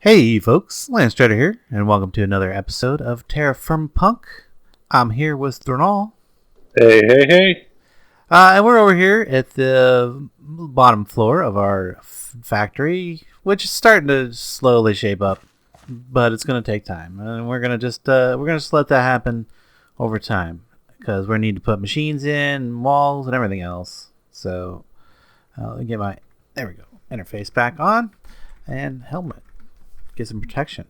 Hey folks, Landstryder here, and welcome to another episode of TerraFirma Punk. I'm here with Dornall. Hey. And we're over here at the bottom floor of our factory, which is starting to slowly shape up, but it's going to take time. And we're going to just let that happen over time, because we need to put machines in, walls, and everything else. So, let me get my, there we go, interface back on, and helmet. Get some protection.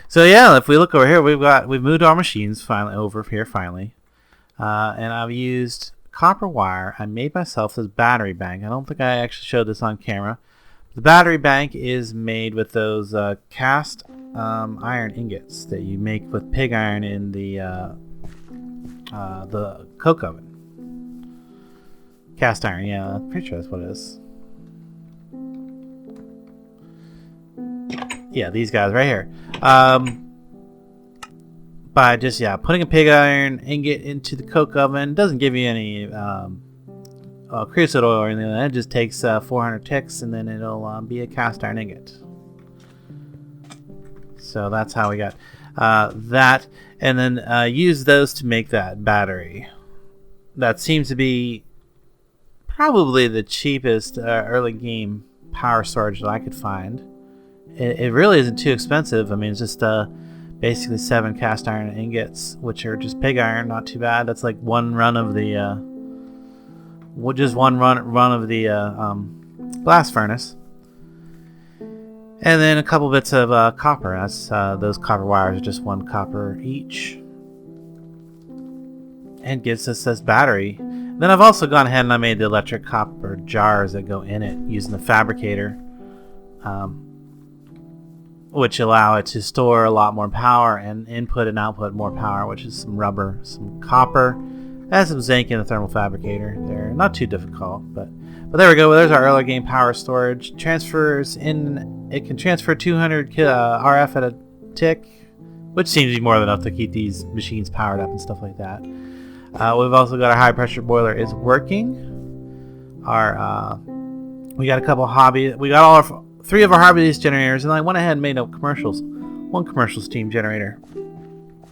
So yeah, if we look over here, we've moved our machines over here, and I've used copper wire. I made myself this battery bank. I don't think I actually showed this on camera. The battery bank is made with those cast iron ingots that you make with pig iron in the coke oven. Cast iron, yeah, I'm pretty sure that's what it is. Yeah, these guys right here. By just putting a pig iron ingot into the coke oven, doesn't give you any creosote oil or anything like that. It just takes 400 ticks, and then it'll be a cast iron ingot. So that's how we got that, and then use those to make that battery. That seems to be probably the cheapest early game power storage that I could find. It really isn't too expensive. I mean, it's just basically 7 cast iron ingots, which are just pig iron. Not too bad. That's like one run of the blast furnace, and then a couple bits of copper. That's those copper wires are just 1 copper each, and gives us this battery. Then I've also gone ahead and I made the electric copper jars that go in it using the fabricator. Which allow it to store a lot more power and input and output more power, which is some rubber, some copper, and some zinc in the thermal fabricator. They're not too difficult, but there we go. There's our early game power storage. Transfers in. It can transfer 200 RF at a tick, which seems to be more than enough to keep these machines powered up and stuff like that. We've also got our high pressure boiler is working. We got a couple we got all our 3 of our hobby generators, and I went ahead and made up commercials. 1 commercial steam generator.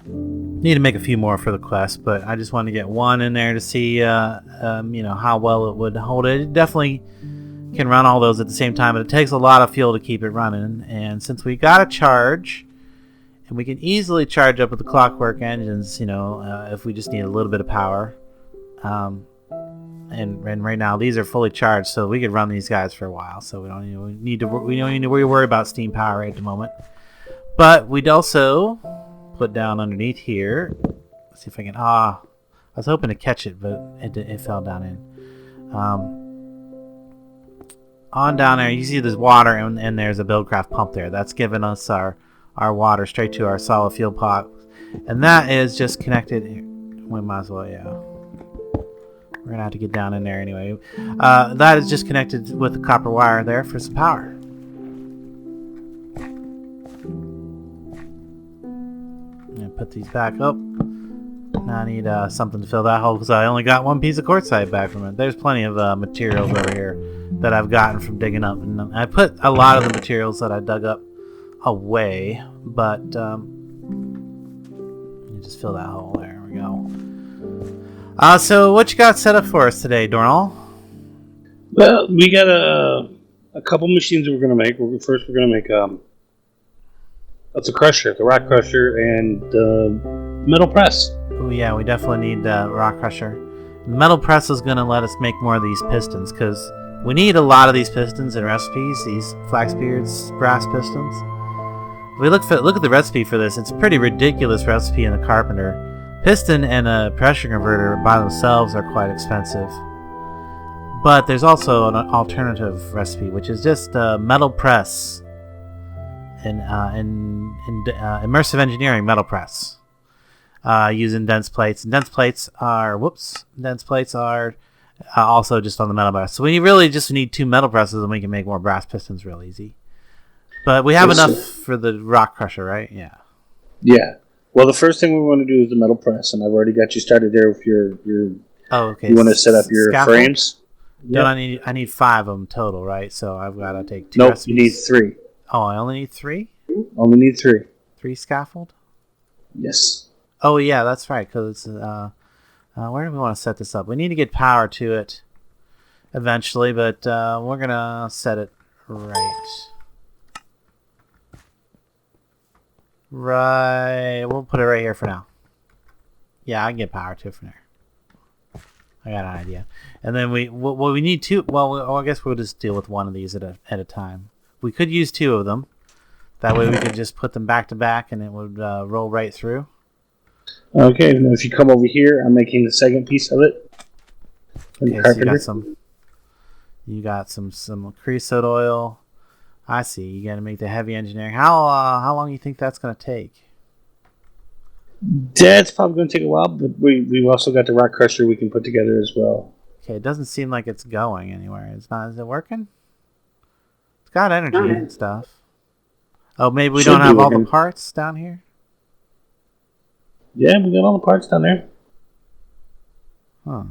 Need to make a few more for the quest, but I just wanted to get 1 in there to see, how well it would hold it. It definitely can run all those at the same time, but it takes a lot of fuel to keep it running. And since we got a charge, and we can easily charge up with the clockwork engines, if we just need a little bit of power. And right now these are fully charged, so we could run these guys for a while. So we don't need to worry about steam power right at the moment. But we'd also put down underneath here. Let's see if I can. I was hoping to catch it, but it fell down in. On down there, you see there's water, and there's a Buildcraft pump there. That's giving us our water straight to our solid fuel pot, and that is just connected. We might as well, We're going to have to get down in there anyway. That is just connected with the copper wire there for some power. And put these back up. Now I need something to fill that hole, because I only got 1 piece of quartzite back from it. There's plenty of materials over here that I've gotten from digging up. And I put a lot of the materials that I dug up away, but you just fill that hole. There we go. So what you got set up for us today, Dornall? Well, we got a couple machines that we're going to make. First, we're going to make that's a crusher, the rock crusher, and metal press. Oh yeah, we definitely need the rock crusher. The metal press is going to let us make more of these pistons, because we need a lot of these pistons in recipes. These Flaxbeard's brass pistons. If we look at the recipe for this, it's a pretty ridiculous recipe in the Carpenter. Piston and a pressure converter by themselves are quite expensive, but there's also an alternative recipe, which is just metal press and immersive engineering metal press using dense plates. And dense plates are also just on the metal press. So we really just need 2 metal presses, and we can make more brass pistons real easy. But we have enough for the rock crusher, right? Yeah. Yeah. Well, the first thing we want to do is the metal press, and I've already got you started there with your. Oh, okay. You want to set up your frames? Don't I need 5 of them total, right? So I've got to take 2 Nope, recipes. you need 3. Oh, I only need 3? Only need 3. 3 scaffold? Yes. Oh, yeah, that's right, because where do we want to set this up? We need to get power to it eventually, but we're going to set it right. Right. We'll put it right here for now. Yeah, I can get power to it from there. I got an idea. And then we need 2. Well, I guess we'll just deal with one of these at a time. We could use 2 of them. That way we could just put them back to back and it would roll right through. Okay, and if you come over here, I'm making the second piece of it. Okay, so you got some creosote oil. I see. You got to make the heavy engineering. How long do you think that's going to take? That's probably going to take a while, but we've also got the rock crusher we can put together as well. Okay, it doesn't seem like it's going anywhere. It's not. Is it working? It's got energy and stuff. Oh, maybe we don't have all the parts down here? Yeah, we got all the parts down there. Huh.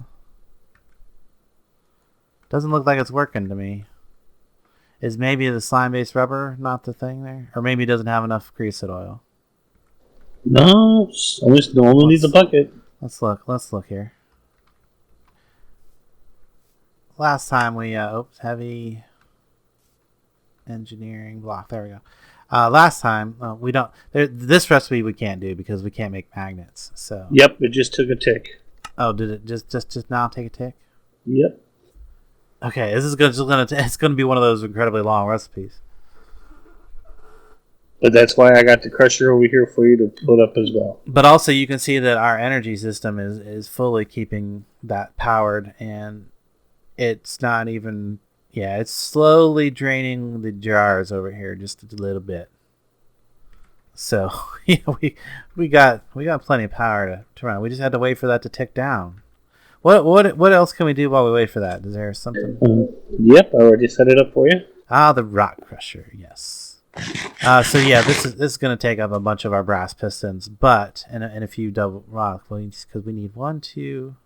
Doesn't look like it's working to me. Is maybe the slime-based rubber not the thing there? Or maybe it doesn't have enough creosote oil. No, only needs a bucket. Let's look here. Last time we heavy engineering block. There we go. Last time we don't. This recipe we can't do because we can't make magnets. So. Yep, it just took a tick. Oh, did it just now take a tick? Yep. Okay, this is it's gonna be one of those incredibly long recipes. But that's why I got the crusher over here for you to put up as well. But also you can see that our energy system is fully keeping that powered, and it's not even. Yeah, it's slowly draining the jars over here just a little bit. So yeah, we got plenty of power to run. We just had to wait for that to tick down. What else can we do while we wait for that? Is there something? Yep, I already set it up for you. The rock crusher, yes. So yeah, this is going to take up a bunch of our brass pistons, but and a few double rock because we need 1, 2,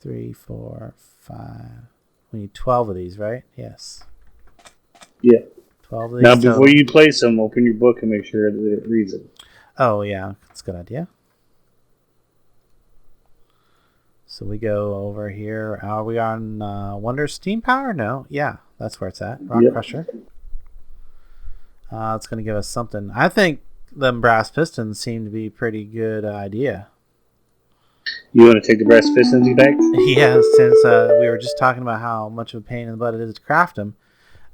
3, 4, 5. We need 12 of these, right? Yes. Yeah. 12 of these. Now, before you place them, open your book and make sure that it reads it. Oh yeah, that's a good idea. So we go over here. Are we on Wonder Steam Power? No. Yeah, that's where it's at. Rock Crusher. It's going to give us something. I think them brass pistons seem to be a pretty good idea. You want to take the brass pistons back? Yeah, since we were just talking about how much of a pain in the butt it is to craft them.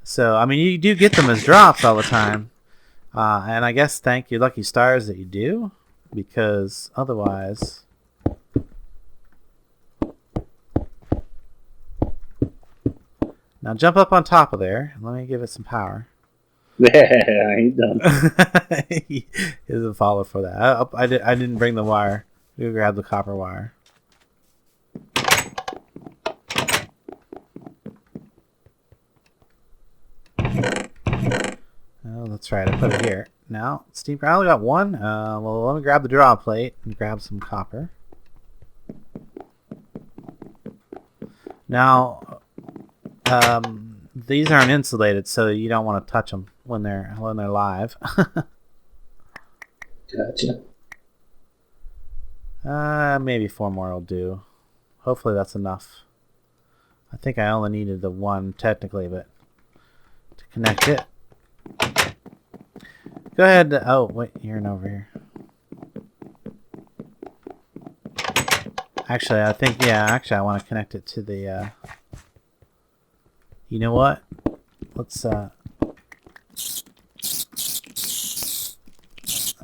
So, I mean, you do get them as drops all the time. And I guess thank your lucky stars that you do. Because otherwise... Now jump up on top of there. And let me give it some power. I ain't done. He doesn't follow for that. I didn't bring the wire. We grab the copper wire. Oh, that's right. I put it here. Now, steam. I only got one. Well, let me grab the draw plate and grab some copper. Now, these aren't insulated, so you don't want to touch them when they're live. Gotcha. Maybe 4 more will do. Hopefully that's enough. I think I only needed the one technically, but to connect it. Go ahead. Oh, wait, you're in over here. Actually, I think, yeah, I want to connect it to the, you know what? Let's, that's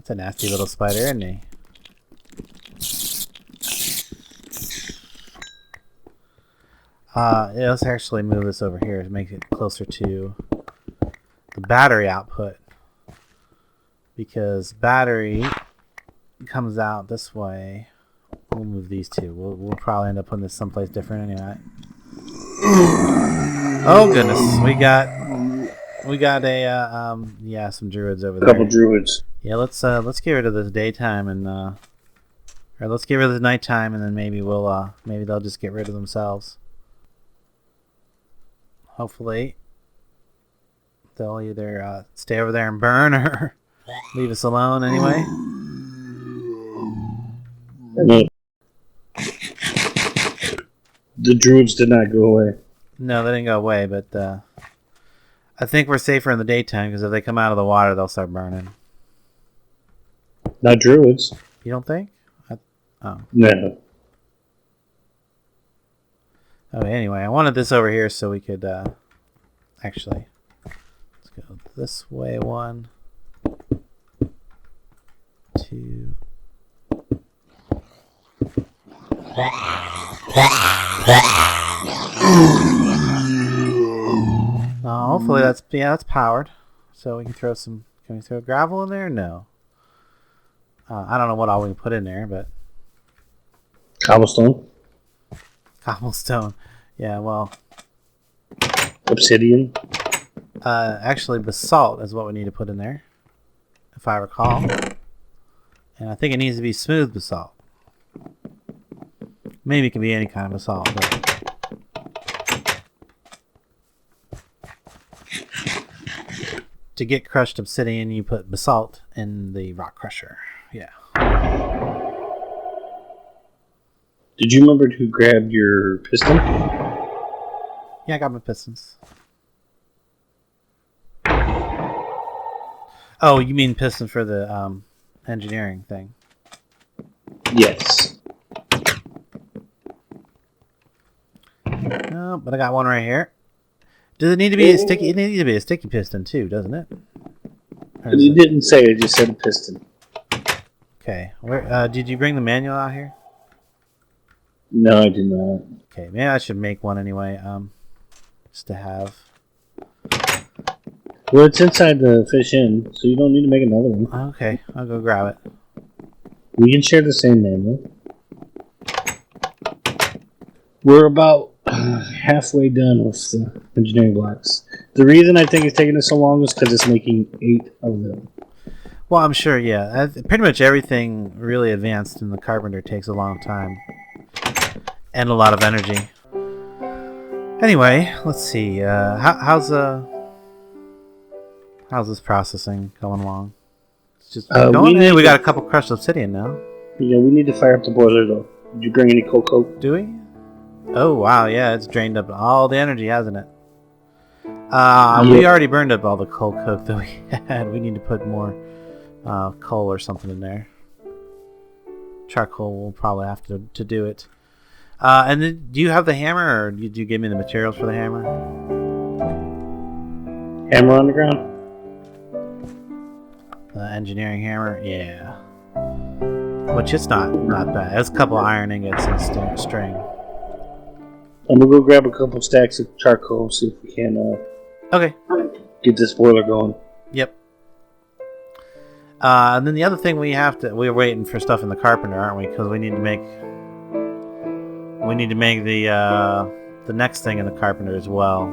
a nasty little spider, isn't he? Let's actually move this over here to make it closer to the battery output. Because battery comes out this way. We'll move these two. We'll probably end up putting this someplace different anyway. Oh goodness, we got a yeah, some druids over there. A couple druids. Yeah, let's get rid of this daytime and or let's get rid of the nighttime, and then maybe maybe they'll just get rid of themselves. Hopefully. they'll either stay over there and burn or leave us alone anyway. And the druids did not go away. No, they didn't go away, but I think we're safer in the daytime because if they come out of the water, they'll start burning. Not druids. You don't think? No. Okay, anyway, I wanted this over here so we could actually, let's go this way. 1, 2. Hopefully that's powered, so we can throw some. Can we throw gravel in there? No. I don't know what all we can put in there, but Cobblestone. Cobblestone. Yeah, well. Obsidian. Actually, basalt is what we need to put in there, if I recall. And I think it needs to be smooth basalt. Maybe it can be any kind of basalt. But to get crushed obsidian, you put basalt in the rock crusher. Yeah. Did you remember to grab your piston? Yeah, I got my pistons. Oh, you mean piston for the engineering thing? Yes. No, but I got one right here. Does it need to be a sticky? It needs to be a sticky piston too, doesn't it? You didn't say it. You said a piston. Okay. Where did you bring the manual out here? No, I did not. Okay, maybe I should make one anyway. Just to have. Well, it's inside the fish inn, so you don't need to make another one. Okay, I'll go grab it. We can share the same manual. We're about halfway done with the engineering blocks. The reason I think it's taking us so long is because it's making 8 of them. Well, I'm sure, yeah. Pretty much everything really advanced in the carpenter takes a long time. And a lot of energy. Anyway, let's see. How's this processing going along? It's just going. We got a couple crushed obsidian now. Yeah, we need to fire up the boiler though. Did you bring any coke? Do we? Oh wow, yeah, it's drained up all the energy, hasn't it? We already burned up all the coal coke that we had. We need to put more coal or something in there. Charcoal will probably have to do it. And then, do you have the hammer, or did you give me the materials for the hammer? Hammer on the ground? The engineering hammer? Yeah. Which it's not bad. It's a couple iron ingots and string. I'm gonna go grab a couple stacks of charcoal, see if we can okay. Get this boiler going. Yep. And then the other thing we're waiting for stuff in the carpenter, aren't we? Because we need to make the next thing in the carpenter as well.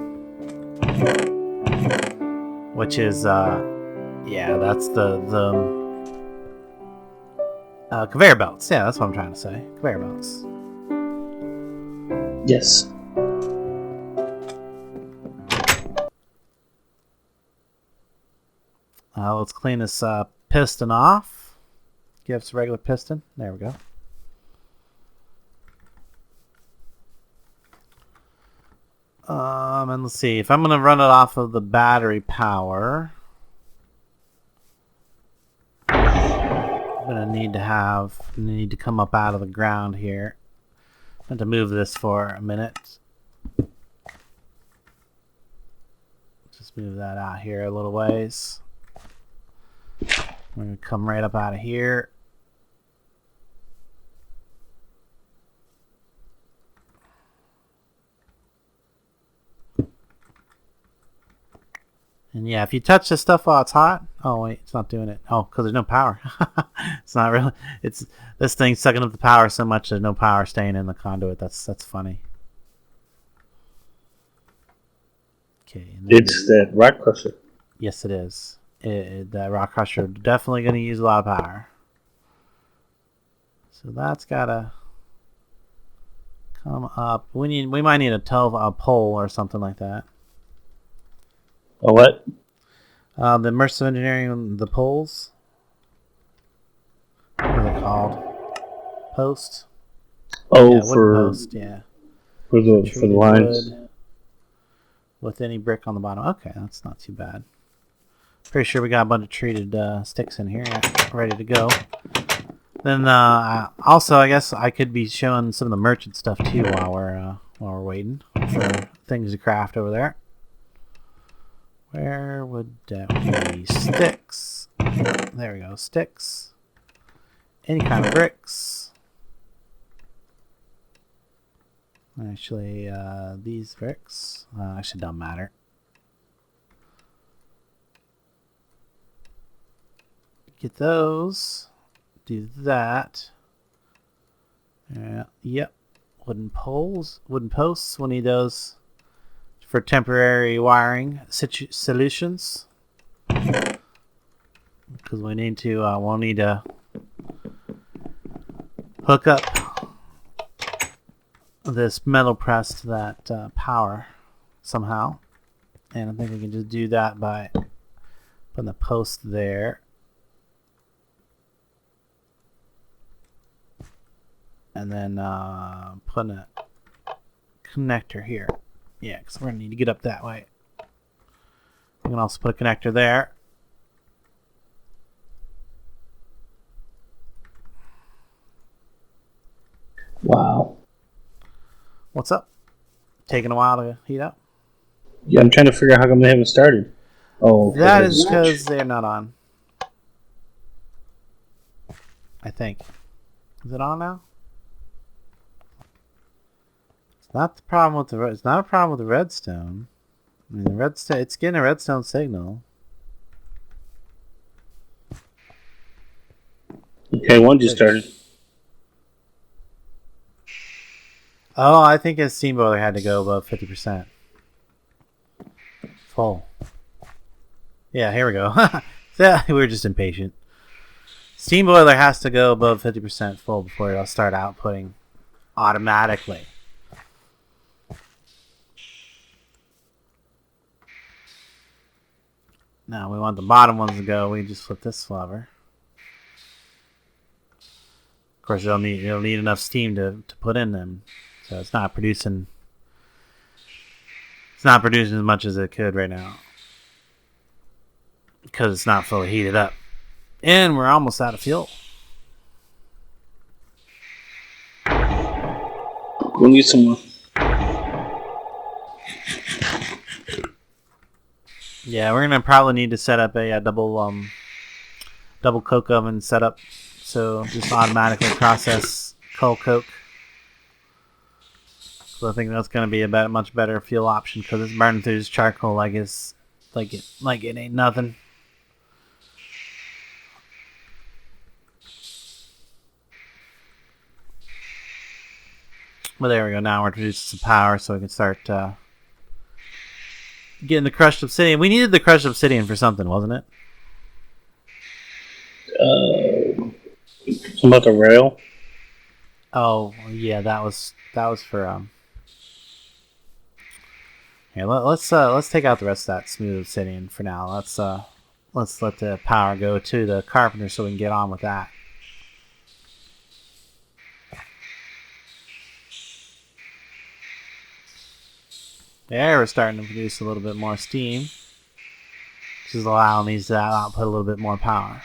Which is that's the conveyor belts. Yeah, that's what I'm trying to say. Conveyor belts. Yes. Let's clean this piston off. Give us a regular piston. There we go. And let's see. If I'm going to run it off of the battery power, I'm going to need to come up out of the ground here. I'm going to move this for a minute. Just move that out here a little ways. We're going to come right up out of here. And yeah, if you touch this stuff while it's hot, oh wait, it's not doing it. Oh, because there's no power. It's not really. It's this thing's sucking up the power so much there's no power staying in the conduit. That's funny. Okay. It's that rock crusher. Yes, it is. That rock crusher definitely going to use a lot of power. So that's gotta come up. We might need a pole or something like that. A what? The immersive engineering, the poles. What are they called? Post. Oh, Yeah, wooden post. Yeah. for the lines. Wood with any brick on the bottom. Okay, that's not too bad. Pretty sure we got a bunch of treated sticks in here, ready to go. Then also, I guess I could be showing some of the merchant stuff too while we're waiting for things to craft over there. Where would that be? Sticks. There we go. Sticks. Any kind of bricks. Actually, these bricks actually don't matter. Get those. Do that. Yep. Wooden poles. Wooden posts. We'll need those for temporary wiring solutions. Because we'll need to hook up this metal press to that power somehow. And I think we can just do that by putting the post there. And then putting a connector here. Yeah, because we're going to need to get up that way. We can also put a connector there. Wow. What's up? Taking a while to heat up? Yeah, I'm trying to figure out how come they haven't started. Oh, that is because they're not on. I think. Is it on now? It's not the problem with the. It's not a problem with the redstone. I mean, the redstone. It's getting a redstone signal. Okay, one just started. Oh, I think his steam boiler had to go above 50%. Full. Yeah, here we go. Yeah, we were just impatient. Steam boiler has to go above 50% full before it'll start outputting automatically. Now we want the bottom ones to go. We just flip this lever. Of course, it'll need enough steam to put in them, so it's not producing. It's not producing as much as it could right now because it's not fully heated up, and we're almost out of fuel. We'll need some more. Yeah, we're gonna probably need to set up a double coke oven setup, so just automatically process coal coke. So I think that's gonna be a much better fuel option because it's burning through this charcoal like it ain't nothing. Well, there we go. Now we're introducing some power, so we can start getting the crushed obsidian. We needed the crushed obsidian for something, wasn't it? Something about the rail. Oh yeah, that was for Here, let's take out the rest of that smooth obsidian for now. Let's let the power go to the carpenter so we can get on with that. There, we're starting to produce a little bit more steam. This is allowing these to output a little bit more power.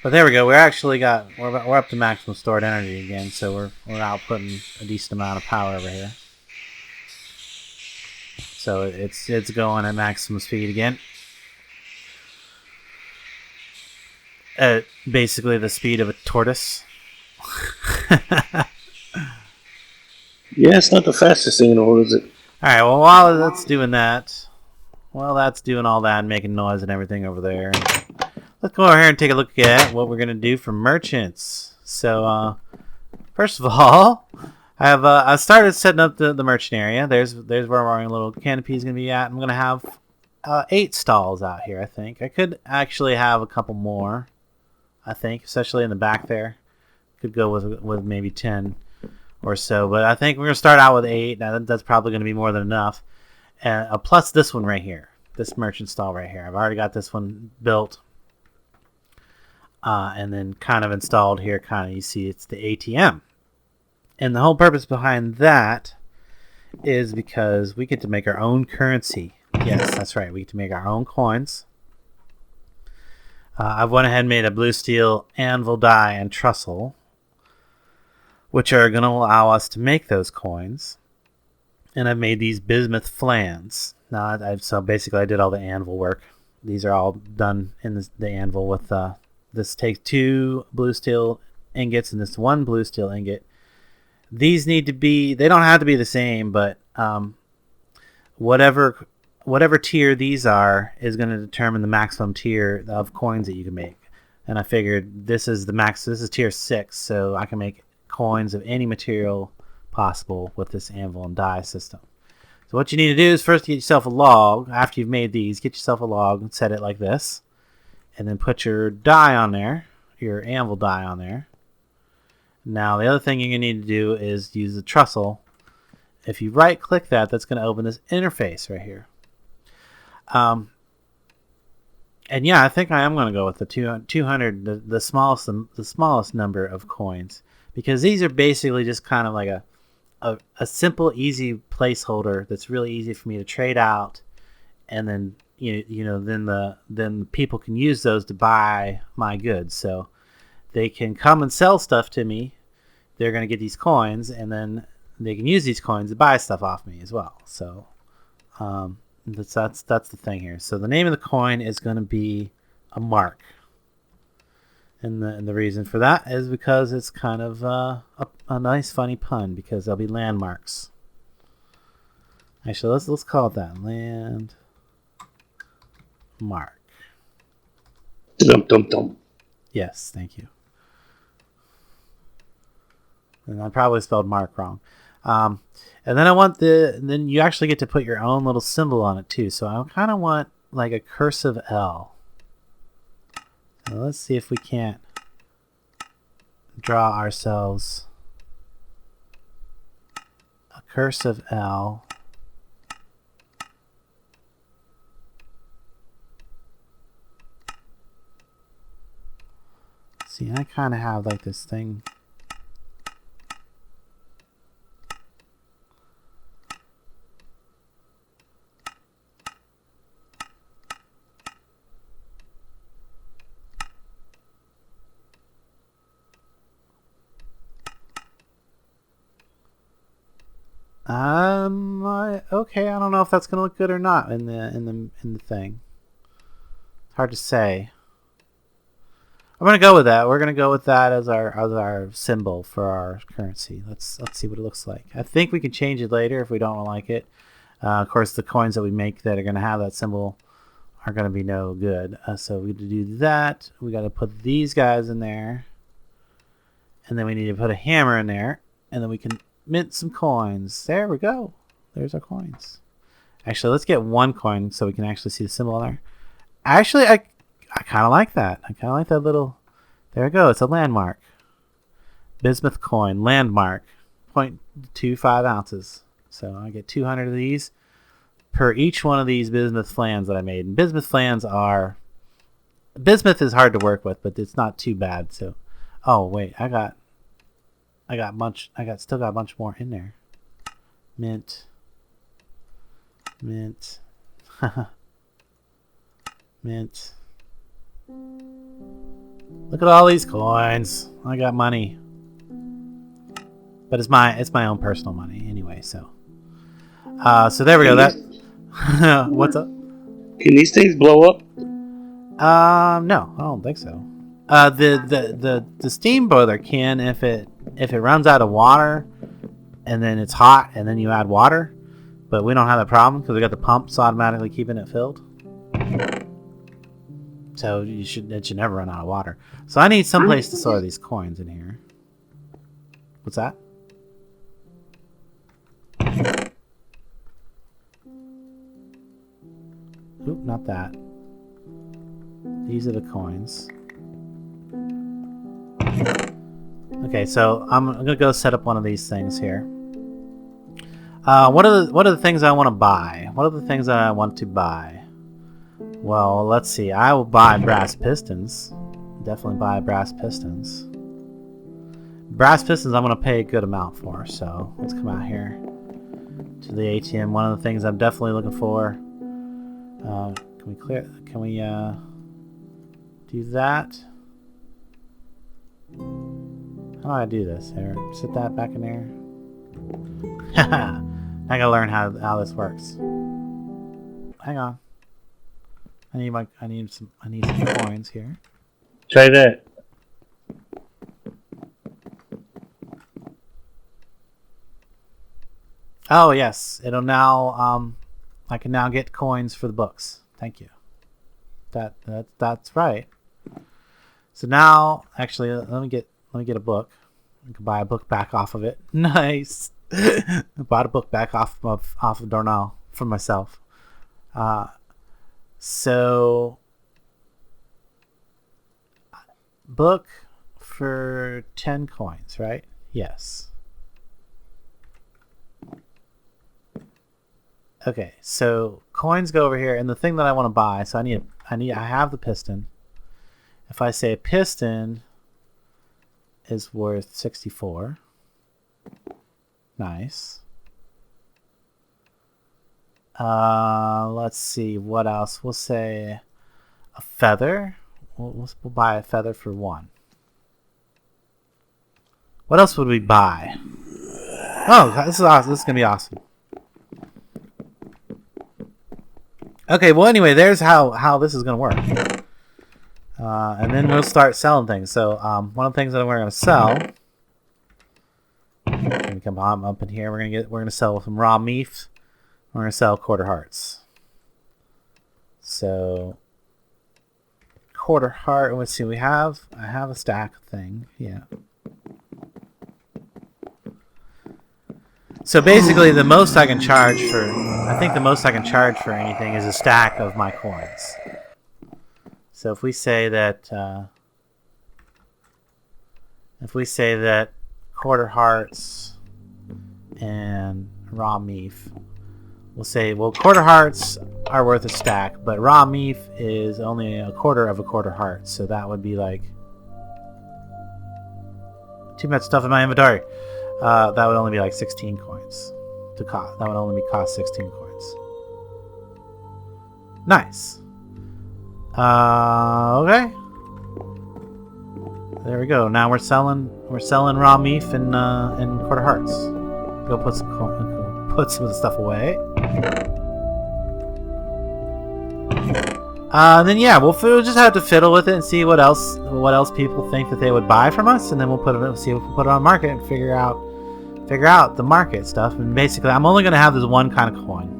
But there we go. We're up to maximum stored energy again, so we're outputting a decent amount of power over here. So it's going at maximum speed again. At basically the speed of a tortoise. Yeah, it's not the fastest thing in the world, is it? Alright, well, while that's doing that, that's doing all that and making noise and everything over there, let's go over here and take a look at what we're going to do for merchants. So, first of all, I started setting up the merchant area. There's where our little canopy is going to be at. I'm going to have 8 stalls out here, I think. I could actually have a couple more, I think, especially in the back there. Could go with maybe 10 or so, but I think we're going to start out with 8. Now, that's probably going to be more than enough. and plus this one right here, this merchant stall right here. I've already got this one built, and then kind of installed here. Kind of, you see, it's the ATM, and the whole purpose behind that is because we get to make our own currency. Yes, that's right. We get to make our own coins. I've went ahead and made a blue steel anvil die and trestle, which are going to allow us to make those coins. And I've made these bismuth flans. Now, so basically I did all the anvil work. These are all done in the anvil with this takes 2 blue steel ingots and this 1 blue steel ingot. These need to be, they don't have to be the same, but whatever tier these are is going to determine the maximum tier of coins that you can make. And I figured this is the max. This is tier 6, so I can make coins of any material possible with this anvil and die system. So what you need to do is first get yourself a log. After you've made these, get yourself a log and set it like this, and then put your die on there, your anvil die on there. Now the other thing you're going to need to do is use the trestle. If you right click that, that's going to open this interface right here. And yeah, I think I am going to go with the 200, the smallest number of coins, because these are basically just kind of like a simple, easy placeholder that's really easy for me to trade out, and then then people can use those to buy my goods. So they can come and sell stuff to me. They're going to get these coins, and then they can use these coins to buy stuff off me as well. So that's the thing here. So the name of the coin is going to be a mark, and the reason for that is because it's kind of a nice funny pun, because they'll be landmarks. Actually, let's call it that, landmark. Dum dum dum. Yes, thank you. And I probably spelled mark wrong. And then I want then you actually get to put your own little symbol on it too. So I kind of want like a cursive L. So let's see if we can't draw ourselves a cursive L. See, I kind of have like this thing. Okay, I don't know if that's gonna look good or not in the thing. It's hard to say. I'm gonna go with that. We're gonna go with that as our symbol for our currency. Let's see what it looks like. I think we can change it later if we don't like it. Of course, the coins that we make that are gonna have that symbol are gonna be no good. So we need to do that. We got to put these guys in there, and then we need to put a hammer in there, and then we can mint some coins. There we go. There's our coins. Actually, let's get 1 coin so we can actually see the symbol there. Actually, I kind of like that. I kind of like that little... There we go. It's a landmark. Bismuth coin. Landmark. 0.25 ounces. So I get 200 of these per each one of these bismuth flans that I made. And bismuth flans are... Bismuth is hard to work with, but it's not too bad. So, oh, wait. I still got a bunch more in there. Mint. Mint. Mint. Look at all these coins. I got money. But it's my own personal money anyway, so. So there we go. That what's up? Can these things blow up? No, I don't think so. The steam boiler can if it runs out of water and then it's hot and then you add water, but we don't have that problem because we got the pumps automatically keeping it filled. So it should never run out of water. So I need some place to store these coins in here. What's that? Oop, not that. These are the coins. Okay, so I'm gonna go set up one of these things here. What are the things I want to buy? What are the things that I want to buy? Well, let's see. I will buy brass pistons. Definitely buy brass pistons. Brass pistons I'm going to pay a good amount for. So let's come out here to the ATM. One of the things I'm definitely looking for. Can we clear? Can we do that? How do I do this? Here, sit that back in there. I gotta learn how this works. Hang on. I need some coins here. Try that. Oh yes, it'll now I can now get coins for the books. Thank you. That's right. So now, actually, let me get a book. I can buy a book back off of it. Nice. I bought a book back off of Dornall for myself. So book for 10 coins, right? Yes. Okay, so coins go over here, and the thing that I want to buy, so I have the piston. If I say a piston is worth 64. Nice. Let's see, what else? We'll say a feather. We'll buy a feather for 1. What else would we buy? Oh, this is awesome. This is gonna be awesome. Okay, well anyway, there's how this is gonna work. And then we'll start selling things. So one of the things that we're gonna sell. Gonna come on up in here. We're gonna sell some raw meat. We're gonna sell quarter hearts. So quarter heart. Let's see. I have a stack thing. Yeah. So basically, the most I can charge for, I think the most I can charge for anything is a stack of my coins. So if we say that, quarter hearts and raw meat, we'll say, well, quarter hearts are worth a stack, but raw meat is only a quarter of a quarter heart. So that would be like too much stuff in my inventory. That would only be like 16 coins to cost. That would only cost 16 coins. Nice. Okay. There we go. Now we're selling raw meat and quarter hearts. Go put some of the stuff away. Then yeah, we'll just have to fiddle with it and see what else people think that they would buy from us, and then we'll see if we put it on market and figure out the market stuff. And basically, I'm only gonna have this one kind of coin.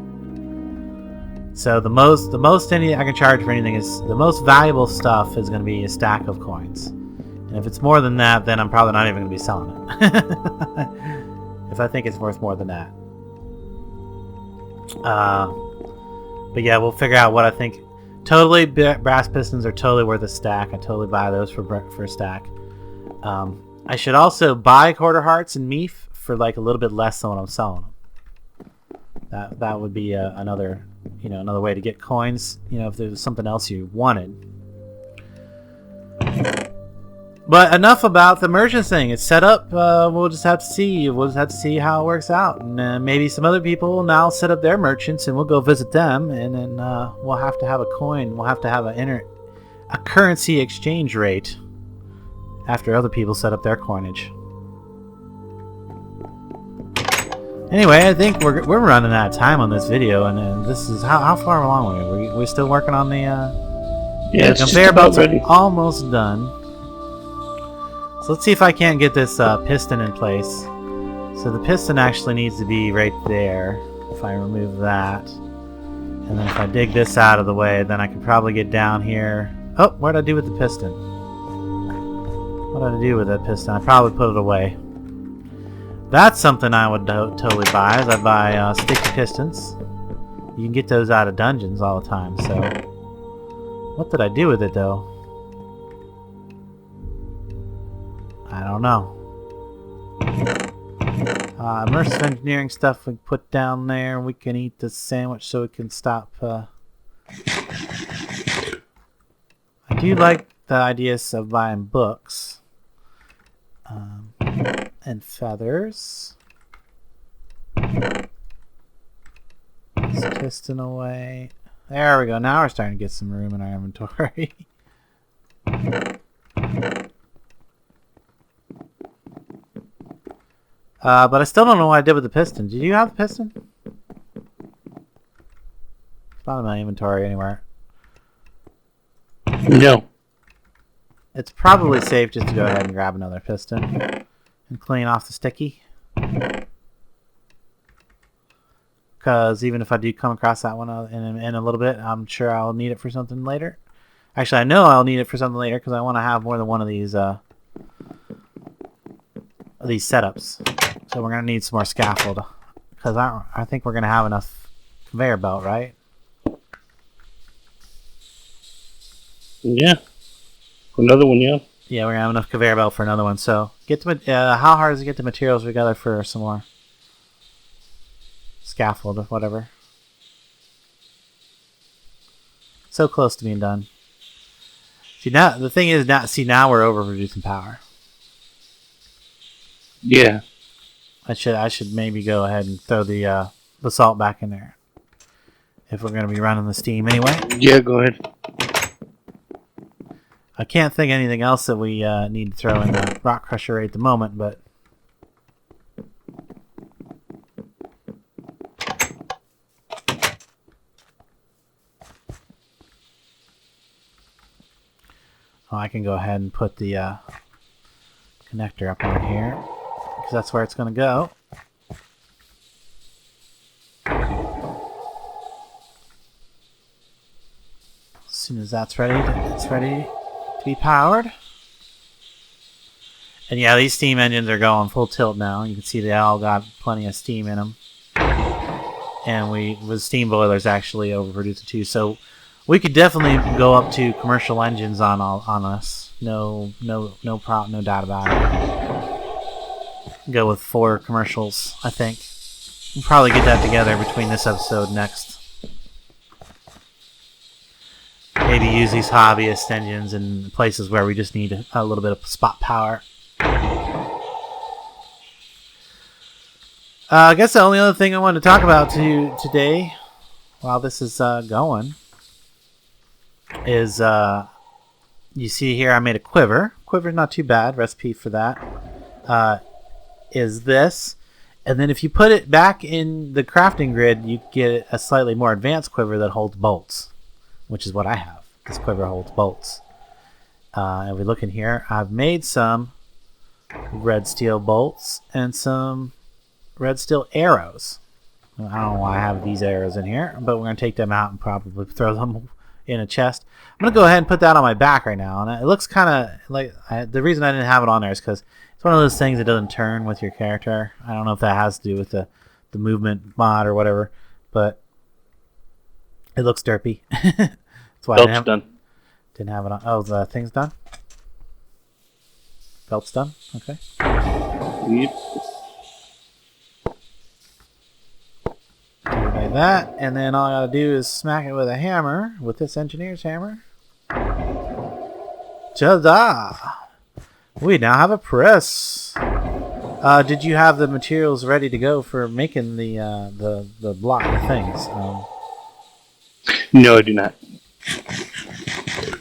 So the most any I can charge for anything is the most valuable stuff is gonna be a stack of coins. And if it's more than that, then I'm probably not even gonna be selling it. If I think it's worth more than that. But yeah, we'll figure out what I think. Totally, brass pistons are totally worth a stack. I totally buy those for a stack. I should also buy quarter hearts and meat for like a little bit less than what I'm selling them. That would be another way to get coins. If there's something else you wanted. But enough about the merchant thing. It's set up. We'll just have to see. We'll just have to see how it works out, and maybe some other people will now set up their merchants, and we'll go visit them, and then we'll have to have a coin. We'll have to have a currency exchange rate after other people set up their coinage. Anyway, I think we're running out of time on this video, and this is how far along are we? We're still working on the it's conveyor belts ready. Almost done. So let's see if I can't get this piston in place. So the piston actually needs to be right there. If I remove that, and then if I dig this out of the way, then I can probably get down here. Oh, what did I do with the piston? What did I do with that piston? I probably put it away. That's something I would totally buy. Is I buy sticky pistons. You can get those out of dungeons all the time. So what did I do with it though? I don't know. Immersive engineering stuff we can put down there. We can eat the sandwich so we can stop. I do like the ideas of buying books. And feathers. This piston away. There we go. Now we're starting to get some room in our inventory. But I still don't know what I did with the piston. Did you have the piston? It's not in my inventory anywhere. No. It's probably safe just to go ahead and grab another piston and clean off the sticky. Because even if I do come across that one in a little bit, I'm sure I'll need it for something later. Actually, I know I'll need it for something later because I want to have more than one of these setups. So we're going to need some more scaffold. Because I think we're going to have enough conveyor belt, right? Yeah. For another one, yeah. Yeah, we're going to have enough conveyor belt for another one. So how hard is it to get the materials together for some more scaffold or whatever? So close to being done. See, now the thing is, now we're overproducing power. Yeah. I should maybe go ahead and throw the salt back in there if we're going to be running the steam anyway. Yeah, go ahead. I can't think of anything else that we need to throw in the rock crusher right at the moment, but I can go ahead and put the connector up on here because that's where it's going to go. As soon as that's ready, it's ready to be powered. And yeah, these steam engines are going full tilt now. You can see they all got plenty of steam in them. And with steam boilers actually overproducing too. So we could definitely go up to commercial engines on us. No problem, no doubt about it. Go with 4 commercials, I think. We'll probably get that together between this episode and next. Maybe use these hobbyist engines in places where we just need a little bit of spot power. I guess the only other thing I wanted to talk about today, while this is going, is you see here I made a quiver. Quiver's not too bad. Recipe for that is this. And then if you put it back in the crafting grid, you get a slightly more advanced quiver that holds bolts, which is what I have. This quiver holds bolts. And we look in here. I've made some red steel bolts and some red steel arrows. I don't know why I have these arrows in here, but we're going to take them out and probably throw them in a chest. I'm going to go ahead and put that on my back right now. And it looks kind of like... the reason I didn't have it on there is because it's one of those things that doesn't turn with your character. I don't know if that has to do with the movement mod or whatever, but it looks derpy. That's why Belt's done. Didn't have it on. Oh, the thing's done? Belt's done? Okay. Yep. Like that, and then all I gotta do is smack it with a hammer, with this engineer's hammer. Ta-da! We now have a press. Did you have the materials ready to go for making the block things? No, I do not.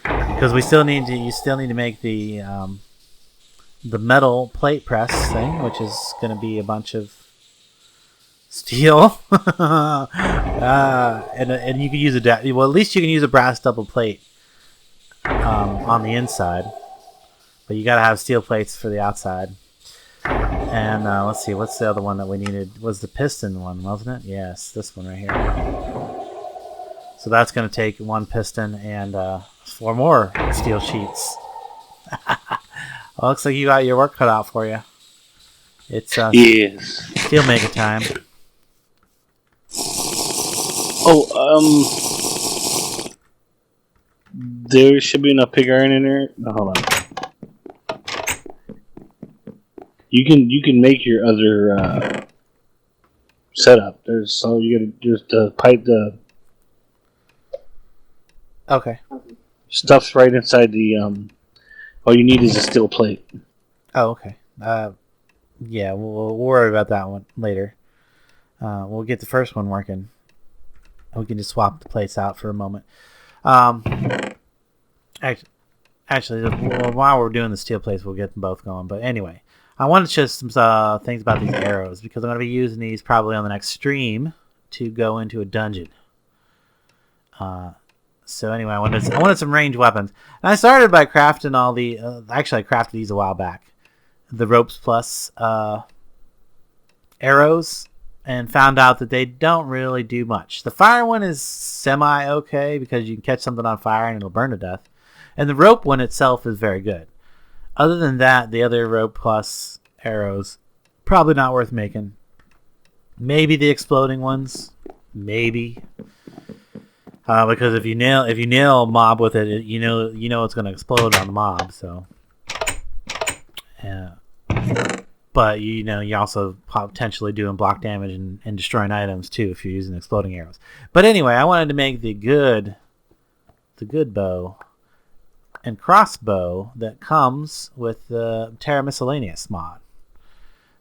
Because you still need to make the metal plate press thing, which is going to be a bunch of steel. And you can use at least you can use a brass double plate on the inside, but you got to have steel plates for the outside. And let's see, what's the other one that we needed? Was the piston one, wasn't it? Yes, this one right here. So that's going to take 1 piston and 4 more steel sheets. Well, looks like you got your work cut out for you. It's yes. Steel mega time. Oh, there should be enough pig iron in there. No, hold on. You can make your other setup. So you gotta just pipe the Okay. stuff's right inside the. All you need is a steel plate. Oh, okay. Yeah, we'll worry about that one later. We'll get the first one working. We can just swap the plates out for a moment. Actually, while we're doing the steel plates, we'll get them both going. But anyway, I wanted to show some things about these arrows because I'm going to be using these probably on the next stream to go into a dungeon. So anyway, I wanted some ranged weapons, and I started by crafting all the. Actually, I crafted these a while back, the ropes plus arrows, and found out that they don't really do much. The fire one is semi okay because you can catch something on fire and it'll burn to death. And the rope one itself is very good. Other than that, the other rope plus arrows, probably not worth making. Maybe the exploding ones, maybe, because if you nail a mob with it, you know it's going to explode on the mob. So, yeah. But you're also potentially doing block damage and destroying items too if you're using exploding arrows. But anyway, I wanted to make the good bow and crossbow that comes with the Terra Miscellaneous mod.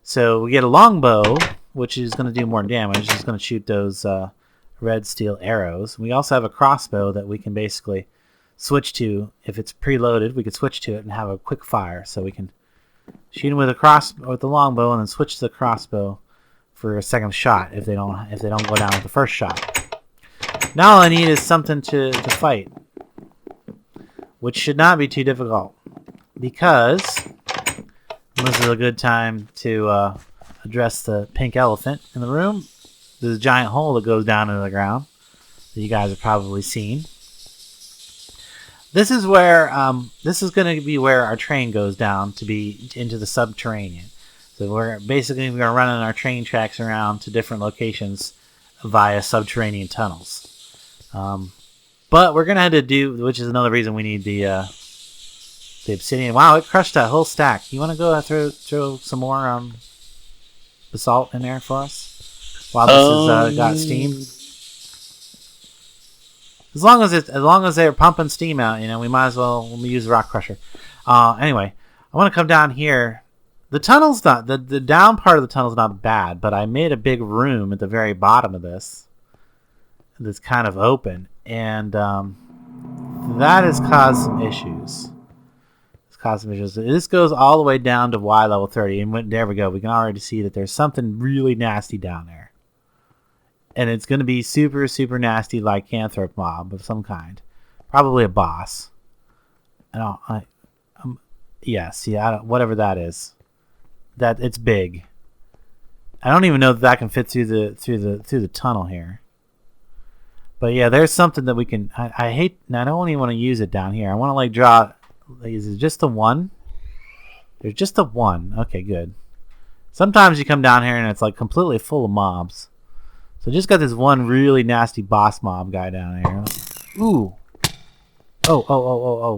So we get a longbow, which is going to do more damage. It's going to shoot those red steel arrows. We also have a crossbow that we can basically switch to. If it's preloaded, we could switch to it and have a quick fire. So we can shoot them with the longbow and then switch to the crossbow for a second shot if they don't go down with the first shot. Now all I need is something to fight, which should not be too difficult, because this is a good time to address the pink elephant in the room. There's a giant hole that goes down into the ground that you guys have probably seen. This is where this is going to be where our train goes down to be into the subterranean. So we're going to run our train tracks around to different locations via subterranean tunnels. But we're going to have to do, which is another reason we need the obsidian. Wow, it crushed that whole stack. You want to go throw some more basalt in there for us while this has got steam? As long as they're pumping steam out, we might as well use the rock crusher. Anyway, I want to come down here. The tunnel's not the down part of the tunnel's not bad, but I made a big room at the very bottom of this that's kind of open, and that has caused some issues. This goes all the way down to Y level 30, and there we go. We can already see that there's something really nasty down there. And it's going to be super, super nasty lycanthrope mob of some kind. Probably a boss. Whatever that is. That it's big. I don't even know if that can fit through the tunnel here. But yeah, there's something that we can. I don't even want to use it down here. I want to draw. Is it just the one? There's just the one. Okay, good. Sometimes you come down here and it's completely full of mobs. So just got this one really nasty boss mob guy down here. Ooh. Oh.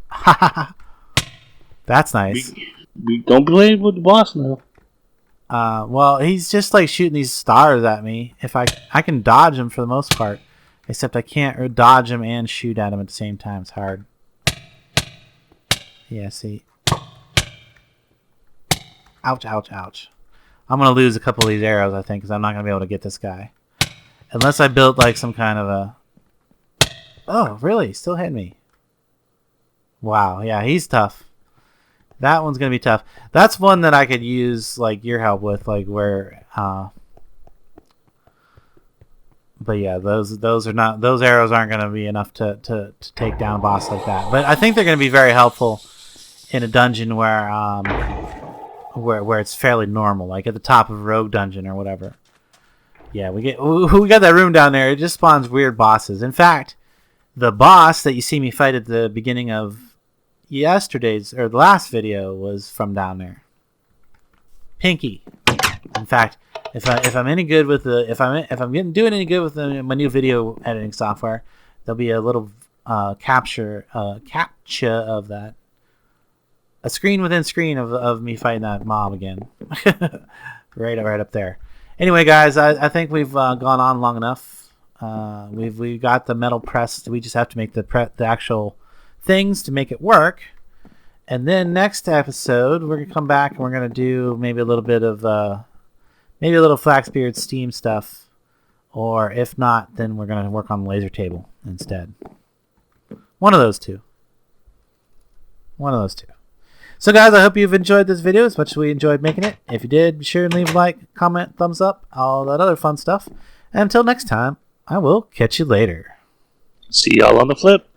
Ha. That's nice. We don't play with the boss now. Well, he's just shooting these stars at me. If I can dodge him for the most part, except I can't dodge him and shoot at him at the same time. It's hard. Yeah, see. Ouch. I'm going to lose a couple of these arrows, I think, because I'm not going to be able to get this guy. Unless I built some kind of a... Oh, really? Still hitting me. Wow, yeah, he's tough. That one's going to be tough. That's one that I could use, your help with, where... But yeah, those arrows aren't going to be enough to take down a boss like that. But I think they're going to be very helpful in a dungeon where it's fairly normal, at the top of a rogue dungeon or whatever. Yeah, we got that room down there. It just spawns weird bosses. In fact, the boss that you see me fight at the beginning of the last video was from down there. Pinky. In fact, if I'm any good with doing any good with my new video editing software, there'll be a little capture of that. A screen within screen of me fighting that mob again. right up there. Anyway, guys, I think we've gone on long enough. We got the metal pressed. We just have to make the actual things to make it work. And then next episode, we're gonna come back and we're gonna do maybe a little bit of maybe a little Flaxbeard Steam stuff, or if not, then we're gonna work on the laser table instead. One of those two. So guys, I hope you've enjoyed this video as much as we enjoyed making it. If you did, be sure and leave a like, comment, thumbs up, all that other fun stuff. And until next time, I will catch you later. See y'all on the flip.